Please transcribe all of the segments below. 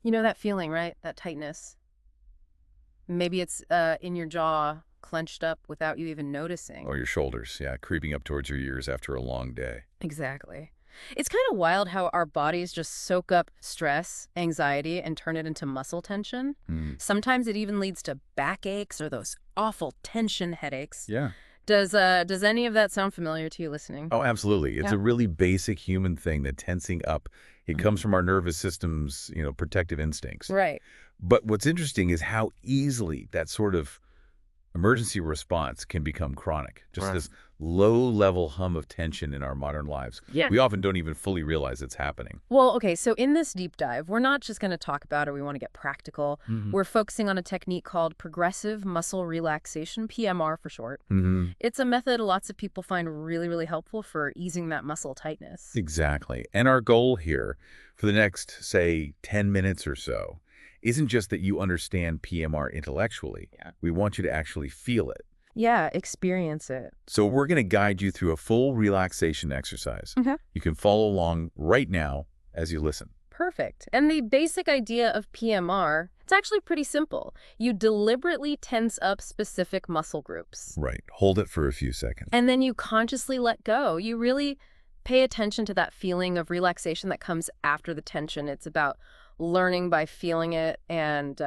You know that feeling, right? That tightness. Maybe it's in your jaw, clenched up without you even noticing. Or your shoulders, yeah, creeping up towards your ears after a long day. Exactly. It's kind of wild how our bodies just soak up stress, anxiety, and turn it into muscle tension. Hmm. Sometimes it even leads to backaches or those awful tension headaches. Yeah. Does any of that sound familiar to you listening? Oh, absolutely. It's Yeah. a really basic human thing that tensing up, it comes from our nervous system's, protective instincts. Right. But what's interesting is how easily that sort of emergency response can become chronic. Just Right. this low-level hum of tension in our modern lives. Yeah. We often don't even fully realize it's happening. Well, okay, so in this deep dive, we're not just going to talk about it, we want to get practical. Mm-hmm. We're focusing on a technique called Progressive Muscle Relaxation, PMR for short. Mm-hmm. It's a method lots of people find really, really helpful for easing that muscle tightness. Exactly. And our goal here for the next, say, 10 minutes or so isn't just that you understand PMR intellectually. Yeah. We want you to actually feel it. Yeah, experience it. So we're going to guide you through a full relaxation exercise. Okay. You can follow along right now as you listen. Perfect. And the basic idea of PMR, it's actually pretty simple. You deliberately tense up specific muscle groups. Right. Hold it for a few seconds. And then you consciously let go. You really pay attention to that feeling of relaxation that comes after the tension. It's about learning by feeling it and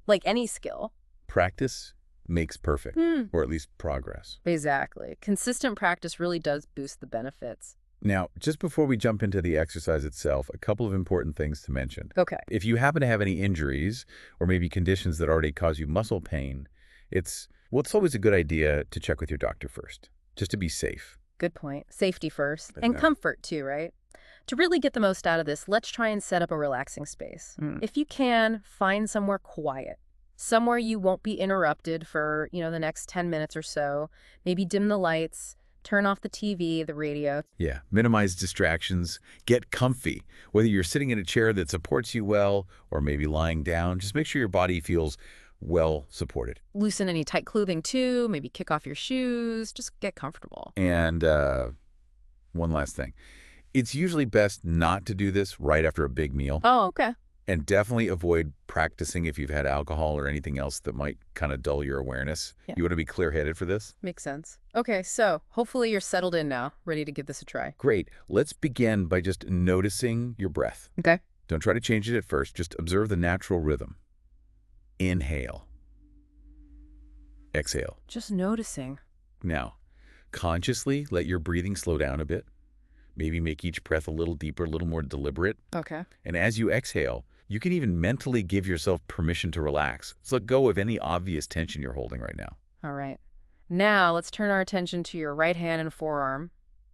like any skill. Practice makes perfect, or at least progress. Exactly. Consistent practice really does boost the benefits. Now, just before we jump into the exercise itself, a couple of important things to mention. Okay. If you happen to have any injuries or maybe conditions that already cause you muscle pain, it's always a good idea to check with your doctor first, just to be safe. Good point. Safety first. And Yeah. comfort too, right? To really get the most out of this, let's try and set up a relaxing space. If you can, find somewhere quiet. Somewhere you won't be interrupted for, the next 10 minutes or so. Maybe dim the lights, turn off the TV, the radio. Yeah, minimize distractions, get comfy. Whether you're sitting in a chair that supports you well or maybe lying down, just make sure your body feels well supported. Loosen any tight clothing too, maybe kick off your shoes, just get comfortable. And one last thing. It's usually best not to do this right after a big meal. Oh, okay. And definitely avoid practicing if you've had alcohol or anything else that might kind of dull your awareness. Yeah. You want to be clear-headed for this? Makes sense. Okay, so hopefully you're settled in now, ready to give this a try. Great. Let's begin by just noticing your breath. Okay. Don't try to change it at first. Just observe the natural rhythm. Inhale. Exhale. Just noticing. Now, consciously let your breathing slow down a bit. Maybe make each breath a little deeper, a little more deliberate. Okay. And as you exhale, you can even mentally give yourself permission to relax. So let go of any obvious tension you're holding right now. All right. Now let's turn our attention to your right hand and forearm.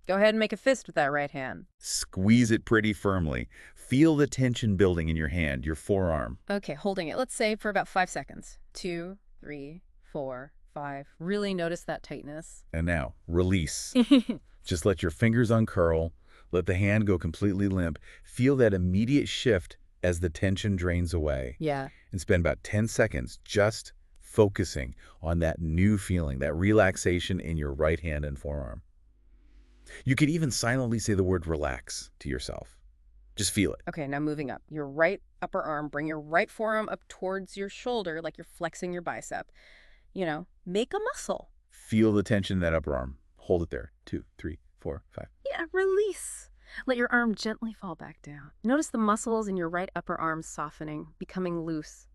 Go ahead and make a fist with that right hand. Squeeze it pretty firmly. Feel the tension building in your hand, your forearm. Okay, holding it. Let's say for about 5 seconds. 2, 3, 4, 5. Really notice that tightness. And now, release. Just let your fingers uncurl. Let the hand go completely limp. Feel that immediate shift as the tension drains away. Yeah. And spend about 10 seconds just focusing on that new feeling, that relaxation in your right hand and forearm. You could even silently say the word relax to yourself. Just feel it. Okay, now moving up. Your right upper arm, bring your right forearm up towards your shoulder like you're flexing your bicep. Make a muscle. Feel the tension in that upper arm. Hold it there. 2, 3, 4, 5. Yeah, release. Let your arm gently fall back down. Notice the muscles in your right upper arm softening, becoming loose.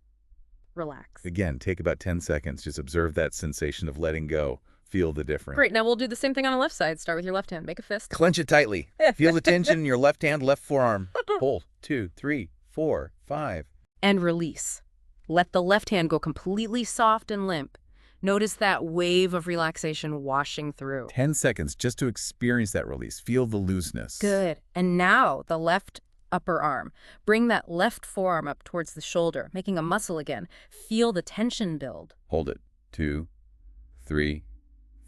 Relax. Again, take about 10 seconds. Just observe that sensation of letting go. Feel the difference. Great, now we'll do the same thing on the left side. Start with your left hand. Make a fist. Clench it tightly. Feel the tension in your left hand, left forearm. Hold. 2, 3, 4, 5. And release. Let the left hand go completely soft and limp. Notice that wave of relaxation washing through. 10 seconds just to experience that release. Feel the looseness. Good. And now the left upper arm. Bring that left forearm up towards the shoulder, making a muscle again. Feel the tension build. Hold it. 2, 3,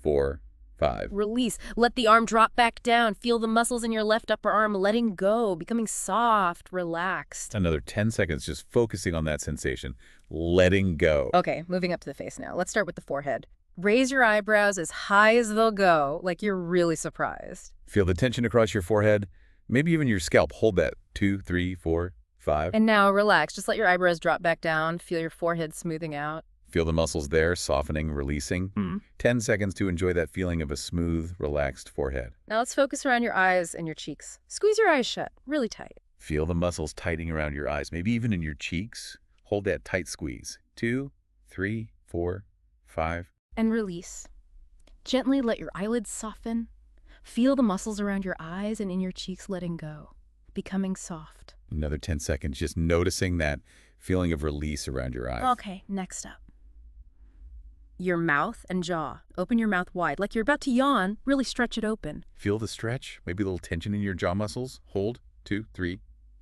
4, 5. Release. Let the arm drop back down. Feel the muscles in your left upper arm letting go, becoming soft, relaxed. Another 10 seconds just focusing on that sensation. Letting go. Okay, moving up to the face now. Let's start with the forehead. Raise your eyebrows as high as they'll go, like you're really surprised. Feel the tension across your forehead. Maybe even your scalp. Hold that. 2, 3, 4, 5. And now relax. Just let your eyebrows drop back down. Feel your forehead smoothing out. Feel the muscles there, softening, releasing. 10 seconds to enjoy that feeling of a smooth, relaxed forehead. Now let's focus around your eyes and your cheeks. Squeeze your eyes shut, really tight. Feel the muscles tightening around your eyes, maybe even in your cheeks. Hold that tight squeeze. 2, 3, 4, 5. And release. Gently let your eyelids soften. Feel the muscles around your eyes and in your cheeks letting go, becoming soft. Another 10 seconds, just noticing that feeling of release around your eyes. Okay, next up. Your mouth and jaw. Open your mouth wide. Like you're about to yawn, really stretch it open. Feel the stretch, maybe a little tension in your jaw muscles. Hold. 2, 3,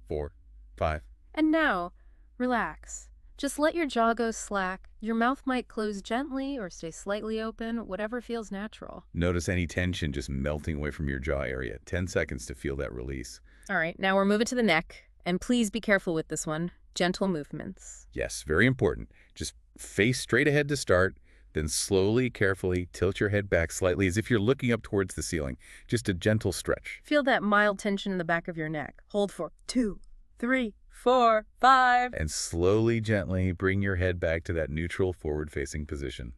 4, 5. And now, relax. Just let your jaw go slack. Your mouth might close gently or stay slightly open, whatever feels natural. Notice any tension just melting away from your jaw area. 10 seconds to feel that release. All right, now we're moving to the neck. And please be careful with this one. Gentle movements. Yes, very important. Just face straight ahead to start. Then slowly, carefully tilt your head back slightly as if you're looking up towards the ceiling. Just a gentle stretch. Feel that mild tension in the back of your neck. Hold for 2, 3, 4, 5. And slowly, gently bring your head back to that neutral forward-facing position.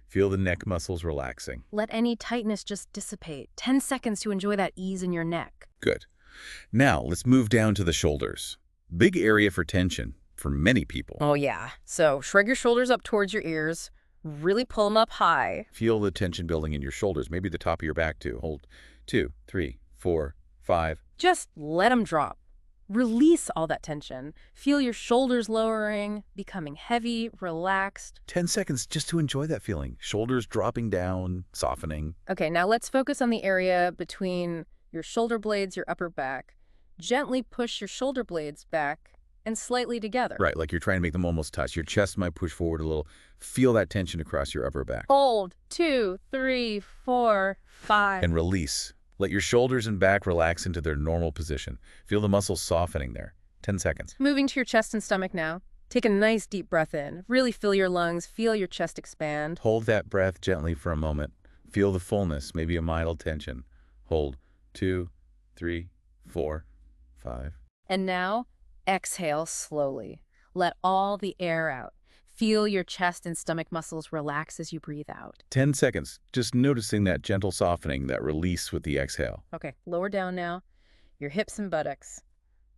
Feel the neck muscles relaxing. Let any tightness just dissipate. 10 seconds to enjoy that ease in your neck. Good. Now, let's move down to the shoulders. Big area for tension for many people. Oh, yeah. So shrug your shoulders up towards your ears. Really pull them up high. Feel the tension building in your shoulders, maybe the top of your back too. Hold 2, 3, 4, 5. Just let them drop. Release all that tension. Feel your shoulders lowering, becoming heavy, relaxed. 10 seconds just to enjoy that feeling. Shoulders dropping down, softening. Okay, now let's focus on the area between your shoulder blades, your upper back. Gently push your shoulder blades back and slightly together. Right, like you're trying to make them almost touch. Your chest might push forward a little. Feel that tension across your upper back. Hold. 2, 3, 4, 5. And release. Let your shoulders and back relax into their normal position. Feel the muscles softening there. 10 seconds. Moving to your chest and stomach now. Take a nice deep breath in. Really fill your lungs. Feel your chest expand. Hold that breath gently for a moment. Feel the fullness, maybe a mild tension. Hold. 2, 3, 4, 5. And now, exhale slowly. Let all the air out. Feel your chest and stomach muscles relax as you breathe out. 10 seconds. Just noticing that gentle softening, that release with the exhale. Okay, lower down now. Your hips and buttocks.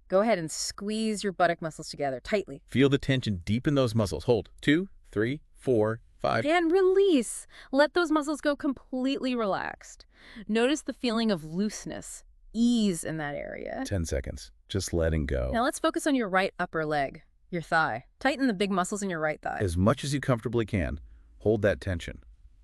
Go ahead and squeeze your buttock muscles together tightly. Feel the tension deep in those muscles. Hold. 2, 3, 4, 5. And release. Let those muscles go completely relaxed. Notice the feeling of looseness, ease in that area. 10 seconds. Just letting go. Now let's focus on your right upper leg, your thigh. Tighten the big muscles in your right thigh. As much as you comfortably can. Hold that tension.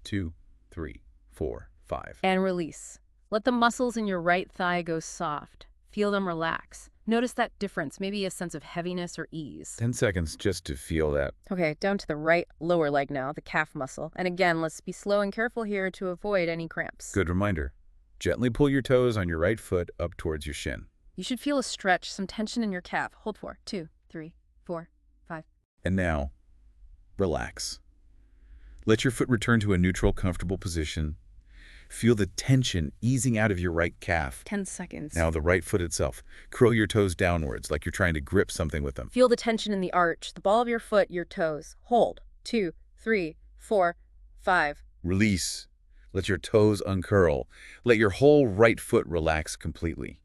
2, 3, 4, 5. And release. Let the muscles in your right thigh go soft. Feel them relax. Notice that difference, maybe a sense of heaviness or ease. 10 seconds just to feel that. Okay, down to the right lower leg now, the calf muscle. And again, let's be slow and careful here to avoid any cramps. Good reminder. Gently pull your toes on your right foot up towards your shin. You should feel a stretch, some tension in your calf. Hold for 2, 3, 4, 5. And now, relax. Let your foot return to a neutral, comfortable position. Feel the tension easing out of your right calf. 10 seconds. Now the right foot itself. Curl your toes downwards like you're trying to grip something with them. Feel the tension in the arch, the ball of your foot, your toes. Hold. 2, 3, 4, 5. Release. Let your toes uncurl. Let your whole right foot relax completely.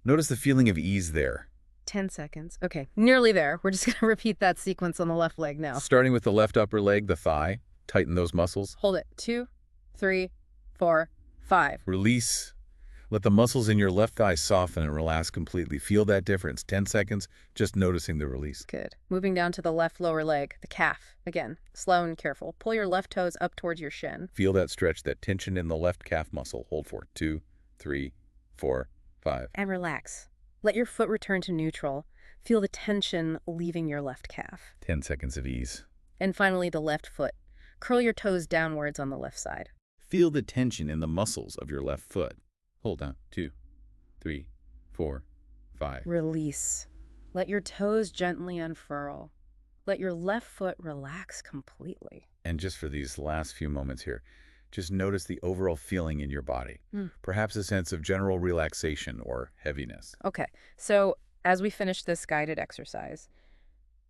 Notice the feeling of ease there. 10 seconds. Okay, nearly there. We're just going to repeat that sequence on the left leg now. Starting with the left upper leg, the thigh. Tighten those muscles. Hold it. 2, 3, 4, 5. Release. Let the muscles in your left thigh soften and relax completely. Feel that difference. 10 seconds, just noticing the release. Good. Moving down to the left lower leg, the calf. Again, slow and careful. Pull your left toes up towards your shin. Feel that stretch, that tension in the left calf muscle. Hold for 2, 3, 4, 5. And relax. Let your foot return to neutral. Feel the tension leaving your left calf. 10 seconds of ease. And finally, the left foot. Curl your toes downwards on the left side. Feel the tension in the muscles of your left foot. Hold on. 2, 3, 4, 5. Release. Let your toes gently unfurl. Let your left foot relax completely. And just for these last few moments here, just notice the overall feeling in your body. Perhaps a sense of general relaxation or heaviness. Okay, so as we finish this guided exercise,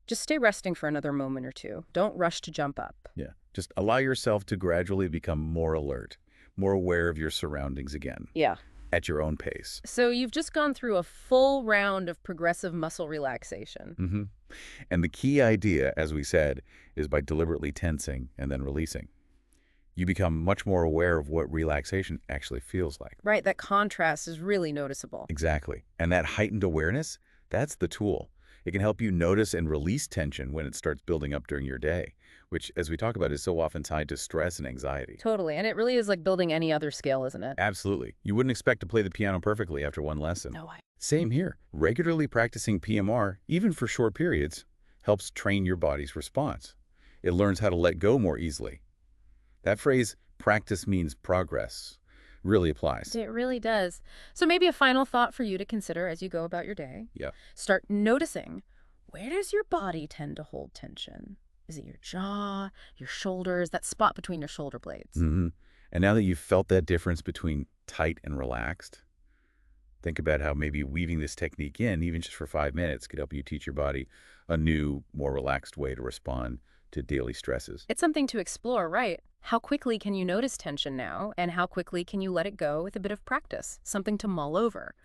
just stay resting for another moment or two. Don't rush to jump up. Yeah. Just allow yourself to gradually become more alert, more aware of your surroundings again, Yeah. at your own pace. So you've just gone through a full round of progressive muscle relaxation. hmm And the key idea, as we said, is by deliberately tensing and then releasing, you become much more aware of what relaxation actually feels like. Right, that contrast is really noticeable. Exactly. And that heightened awareness, that's the tool. It can help you notice and release tension when it starts building up during your day, which, as we talk about, is so often tied to stress and anxiety. Totally, and it really is like building any other skill, isn't it? Absolutely. You wouldn't expect to play the piano perfectly after one lesson. No way. Same here. Regularly practicing PMR, even for short periods, helps train your body's response. It learns how to let go more easily. That phrase, practice means progress, really applies. It really does. So maybe a final thought for you to consider as you go about your day. Yeah. Start noticing, where does your body tend to hold tension? Is it your jaw, your shoulders, that spot between your shoulder blades? hmm And now that you've felt that difference between tight and relaxed, think about how maybe weaving this technique in, even just for 5 minutes, could help you teach your body a new, more relaxed way to respond to daily stresses. It's something to explore, right? How quickly can you notice tension now, and how quickly can you let it go with a bit of practice? Something to mull over.